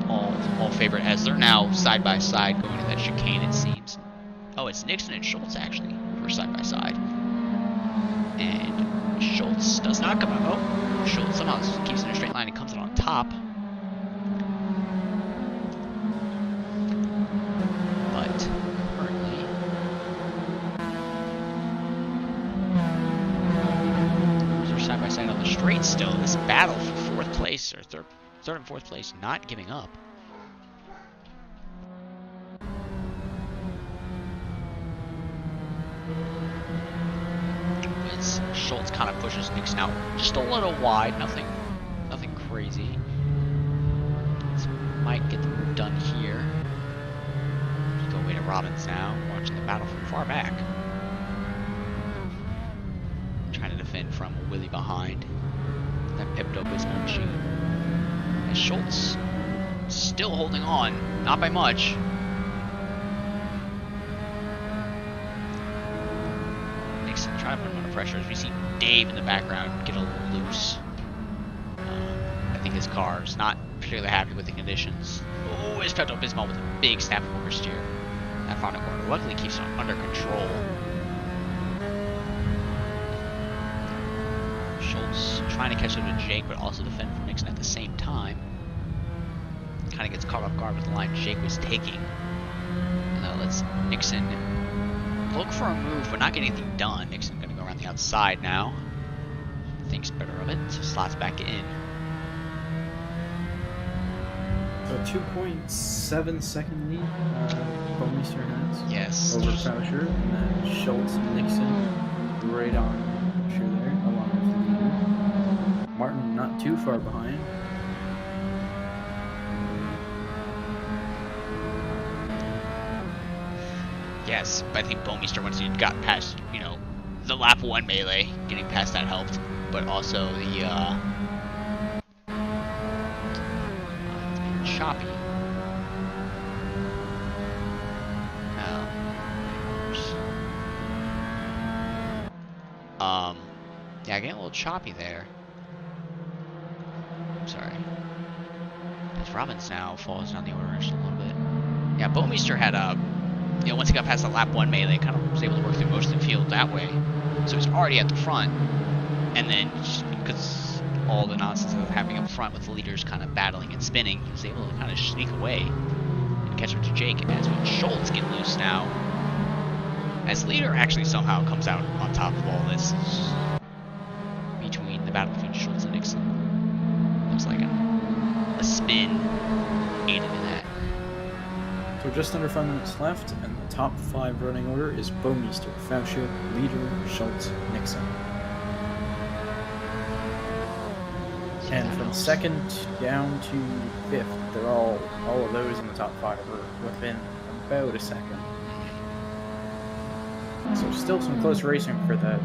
All favorite as they're now side by side going to that chicane, it seems. Oh, it's Nixon and Schultz actually for side by side. And Schultz does not come up. Oh, Schultz somehow keeps it in a straight line and comes in on top. But currently, they're side by side on the straight still. This battle for 4th place, or third and 4th place, not giving up. As Schultz kind of pushes Nixon out just a little wide, nothing crazy. So might get the move done here. Go away to Robbins now, watching the battle from far back. Trying to defend from Willie behind that Pepto-Bismol machine. And Schultz still holding on, not by much. Nixon trying to put him under pressure as we see Dave in the background get a little loose. I think his car is not particularly happy with the conditions. Oh, is Pepto-Bismol with a big snap oversteer. That front corner luckily keeps him under control. Schultz trying to catch up to Jake, but also defend for Nixon at the same time. Kind of gets caught off guard with the line Jake was taking. And that lets Nixon look for a move, but not get anything done. Nixon going to go around the outside now. Thinks better of it, so slots back in. So 2.7 second lead, Bomeister has. Yes. Over Frauscher, and then Schultz and Nixon right on Frauscher there, along with the leader. Martin not too far behind. Yes, but I think Bomeister, once he got past, you know, the lap 1 melee, getting past that helped. But also the, choppy. Yeah, getting a little choppy there. I'm sorry. As Robbins now falls down the order just a little bit. Yeah, Bomeister had a, you know, once he got past the lap 1 melee, kind of was able to work through most of the field that way. So he's already at the front. And then, because all the nonsense of happening up front with the leaders kind of battling and spinning, he was able to kind of sneak away and catch up to Jake. As when Schultz get loose now, as leader actually somehow comes out on top of all this between the battle between Schultz and Nixon. Looks like a spin aided in that. So just under 5 minutes left, and the top 5 running order is Bomeister, Frauscher, leader, Schultz, Nixon. And from second down to 5th, they're all of those in the top 5 are within about a second. So still some close racing for the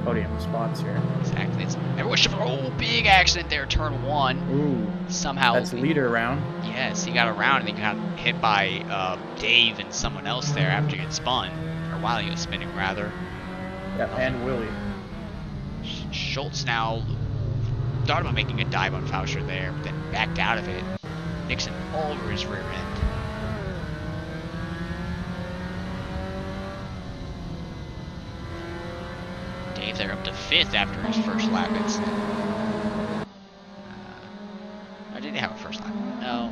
podium spots here. Exactly. Everyone should. Oh, big accident there, turn 1. Ooh. Somehow. That's leader around. Yes, he got around and he got hit by Dave and someone else there after he had spun. Or while he was spinning, rather. Yeah, and Willie. Schultz now thought about making a dive on Frauscher there, but then backed out of it. Nixon all over his rear end. Dave there up to 5th after his first lap incident. Or did he have a first lap? No.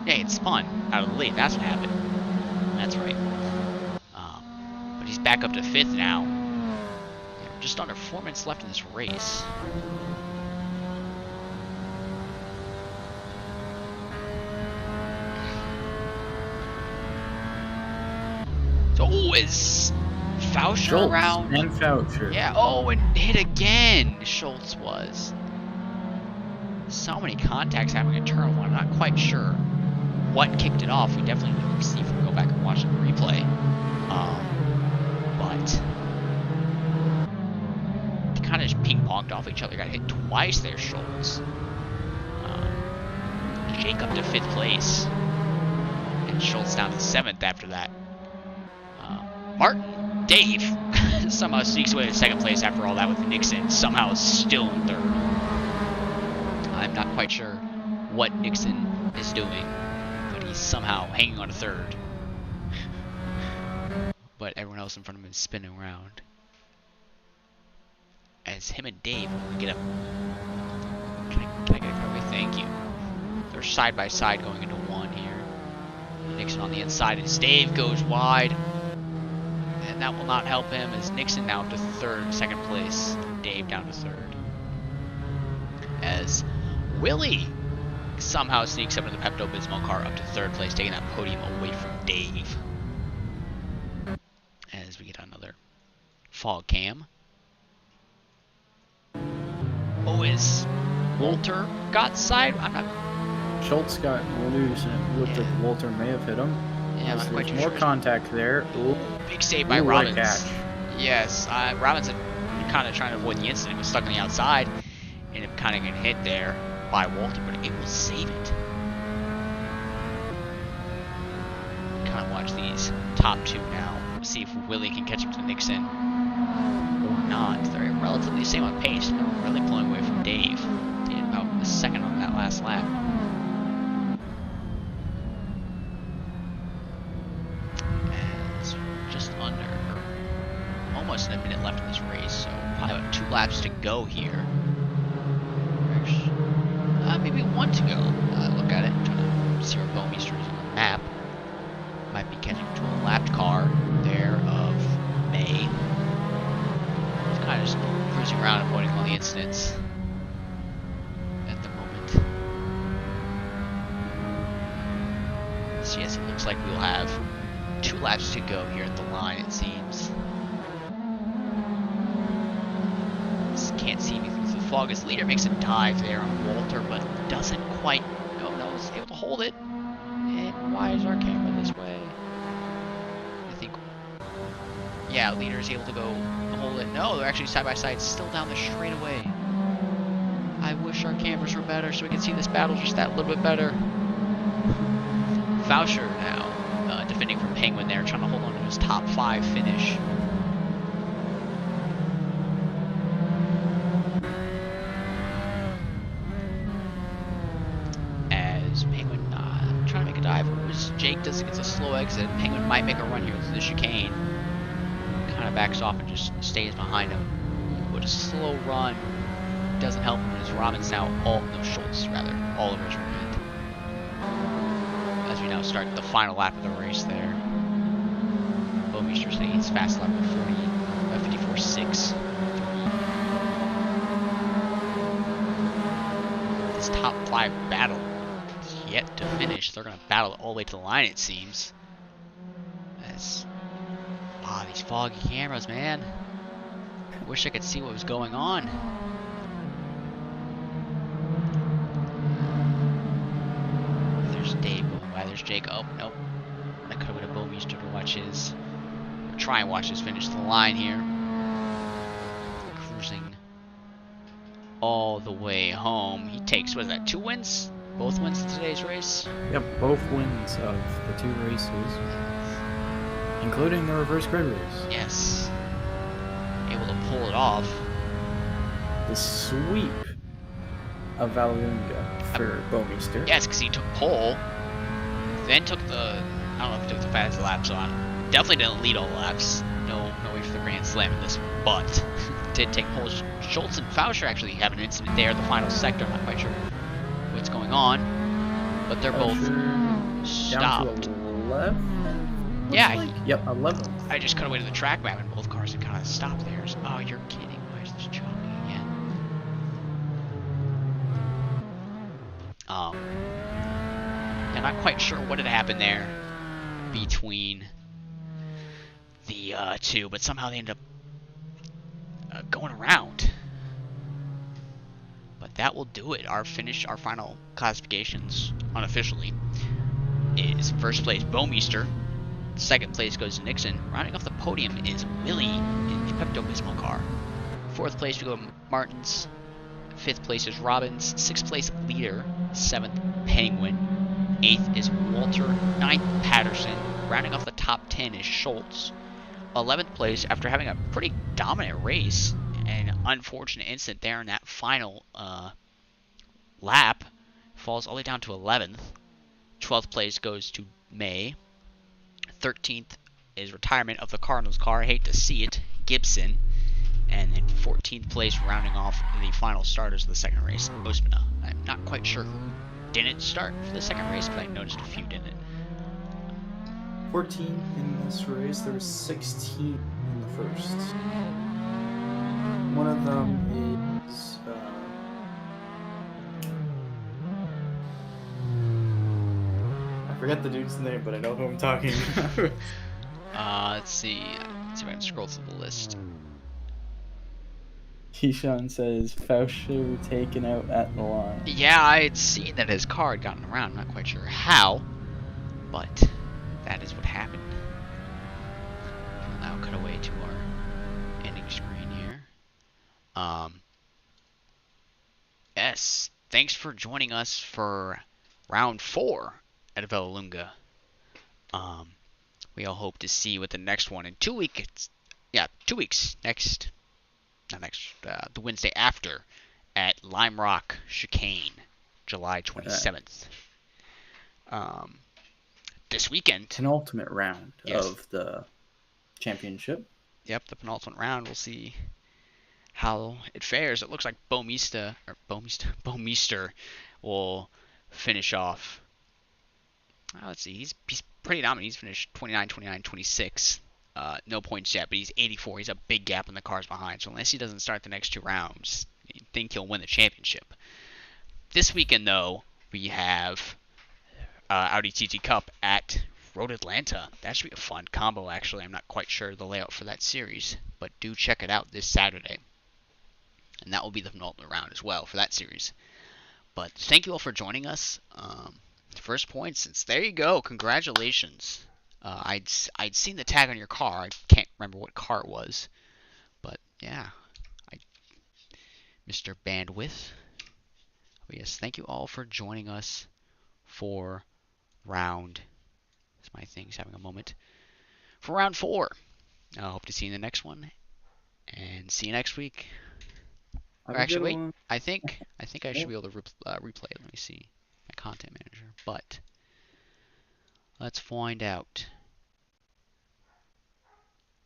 Yeah, he had spun out of the lead. That's what happened. That's right. But he's back up to 5th now. Yeah, just under 4 minutes left in this race. So, is Frauscher around? And Frauscher. Yeah, oh, and hit again, Schultz was. So many contacts happening in turn 1. I'm not quite sure what kicked it off. We definitely need to see if we go back and watch the replay. But they kind of just ping-ponged off each other. Got hit twice there, Schultz. Jake up to 5th place. And Schultz down to 7th after that. Martin, Dave, somehow sneaks away to 2nd place after all that with Nixon. Somehow still in 3rd. I'm not quite sure what Nixon is doing, but he's somehow hanging on to 3rd. But everyone else in front of him is spinning around. As him and Dave will get up. Can I get a copy? Thank you. They're side by side going into 1 here. Nixon on the inside as Dave goes wide. And that will not help him as Nixon now up to 2nd place. Dave down to 3rd. As Willie somehow sneaks up into the Pepto-Bismol car up to 3rd place, taking that podium away from Dave. As we get another fog cam. Oh, is Walter got side? I'm not. Schultz got loose, and it looked like Walter may have hit him. Yeah, I'm not quite more sure. Contact there. Ooh. Big save by Ooh, Robbins. Catch. Yes, Robbins kind of trying to avoid the incident. Was stuck on the outside, ended up kind of getting hit there by Walter, but able to save it. Kind of watch these top 2 now. We'll see if Willie can catch up to Nixon or not. They're relatively the same on pace. They're really pulling away from Dave. They had about a second on that last lap. laps to go here. Maybe 1 to go. Look at it. I'm trying to see where Bowmeister is on the map. Might be catching to a lapped car there of May. He's kind of just cruising around avoiding all the incidents at the moment. So yes, it looks like we'll have 2 laps to go here at the line, it seems. Just can't see anything through the fog as leader makes a dive there on Walter, but doesn't quite. No, is able to hold it. And why is our camera this way? I think. Yeah, leader is able to go hold it. No, they're actually side by side, still down the straightaway. I wish our cameras were better so we could see this battle just that little bit better. Voucher now, defending from Penguin there, trying to hold on to his top 5 finish. As Penguin trying to make a dive, as Jake does gets a slow exit. Penguin might make a run here with the chicane. Kind of backs off and just stays behind him. But a slow run doesn't help him as Robin's now Schultz rather, all over his right. As we now start the final lap of the race there. Bowmeister saying his fast lap of 54.6. This top 5 battle is yet to finish. They're going to battle it all the way to the line, it seems. As these foggy cameras, man. I wish I could see what was going on. There's Dave going by. There's Jake. Oh, nope. I could have Bowmeister to watch his. Try and watch his finish the line here. Cruising all the way home. He takes, what is that, 2 wins? Both wins in today's race? Yep, both wins of the 2 races. Including the reverse grid race. Yes. Able to pull it off. The sweep of Vallelunga for Bowmeister. Yes, because he took pole, then took the, I don't know if he took the fastest laps on. Definitely didn't lead all laps. No way for the Grand Slam in this, but did take pole. Schultz and Fauscher actually have an incident there in the final sector. I'm not quite sure what's going on, but they're both stopped. Down to 11? Yeah. Yep, 11. I just cut away to the track map and both cars had kind of stopped there. So, oh, you're kidding. Why is this chopping again? I'm not quite sure what had happened there between the 2, but somehow they ended up going around. But that will do it. Our final classifications unofficially is first place Bowmeister, second place goes to Nixon. Rounding off the podium is Willie in the Pepto-Bismol car. Fourth place we go to Martins. Fifth place is Robbins. Sixth place Leader. Seventh Penguin. Eighth is Walter. Ninth Patterson. Rounding off the top 10 is Schultz. 11th place, after having a pretty dominant race, an unfortunate incident there in that final lap, falls all the way down to 11th. 12th place goes to May. 13th is retirement of the Cardinals car. I hate to see it. Gibson. And then 14th place, rounding off the final starters of the second race, Ospina. I'm not quite sure who didn't start for the second race, but I noticed a few didn't. 14 in this race. There was 16 in the first. One of them is I forget the dude's name, but I know who I'm talking about. Let's see if I can scroll through the list. Keyshawn says Fauscher taken out at the line. Yeah, I had seen that his car had gotten around. I'm not quite sure how, but that is what happened. We'll now cut away to our ending screen here. Yes, thanks for joining us for round 4 at Vallelunga. We all hope to see you at the next one in 2 weeks. Yeah, 2 weeks. The Wednesday after at Lime Rock Chicane, July 27th. This weekend. Penultimate round yes. of the championship. Yep, the penultimate round. We'll see how it fares. It looks like Bomeister will finish off. Let's see, he's pretty dominant. He's finished 29, 29, 26. No points yet, but he's 84. He's a big gap in the cars behind. So unless he doesn't start the next 2 rounds, I think he'll win the championship. This weekend, though, we have Audi TT Cup at Road Atlanta. That should be a fun combo, actually. I'm not quite sure the layout for that series, but do check it out this Saturday. And that will be the penultimate round as well for that series. But thank you all for joining us. First points, since there you go. Congratulations. I'd seen the tag on your car. I can't remember what car it was. But yeah, Mr. Bandwidth. But yes, thank you all for joining us for round. My thing's having a moment. For round 4. I hope to see you in the next one. And see you next week. Or actually, wait. I think I should be able to replay it. Let me see my content manager. But let's find out.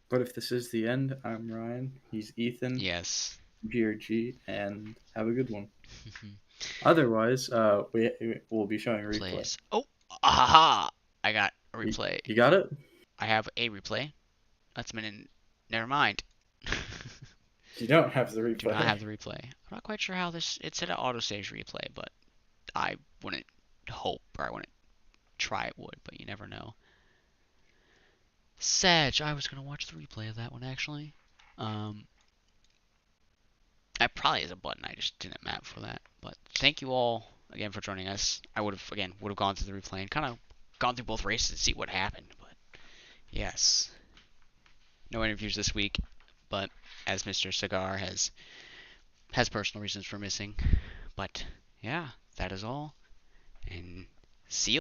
But if this is the end, I'm Ryan. He's Ethan. Yes. GRG, and have a good one. Otherwise, we'll be showing replay. Plays. Oh, aha! I got a replay. You got it? I have a replay. That's been in. Never mind. You don't have the replay. Do not have the replay. I'm not quite sure how this. It said an autosave replay, but I wouldn't hope, or I wouldn't try it would, but you never know. Sag, I was gonna watch the replay of that one actually. That probably is a button. I just didn't map for that. But thank you all again for joining us. I would have gone through the replay and kind of gone through both races to see what happened. But yes, no interviews this week. But as Mr. Cigar has personal reasons for missing. But yeah, that is all. And see you.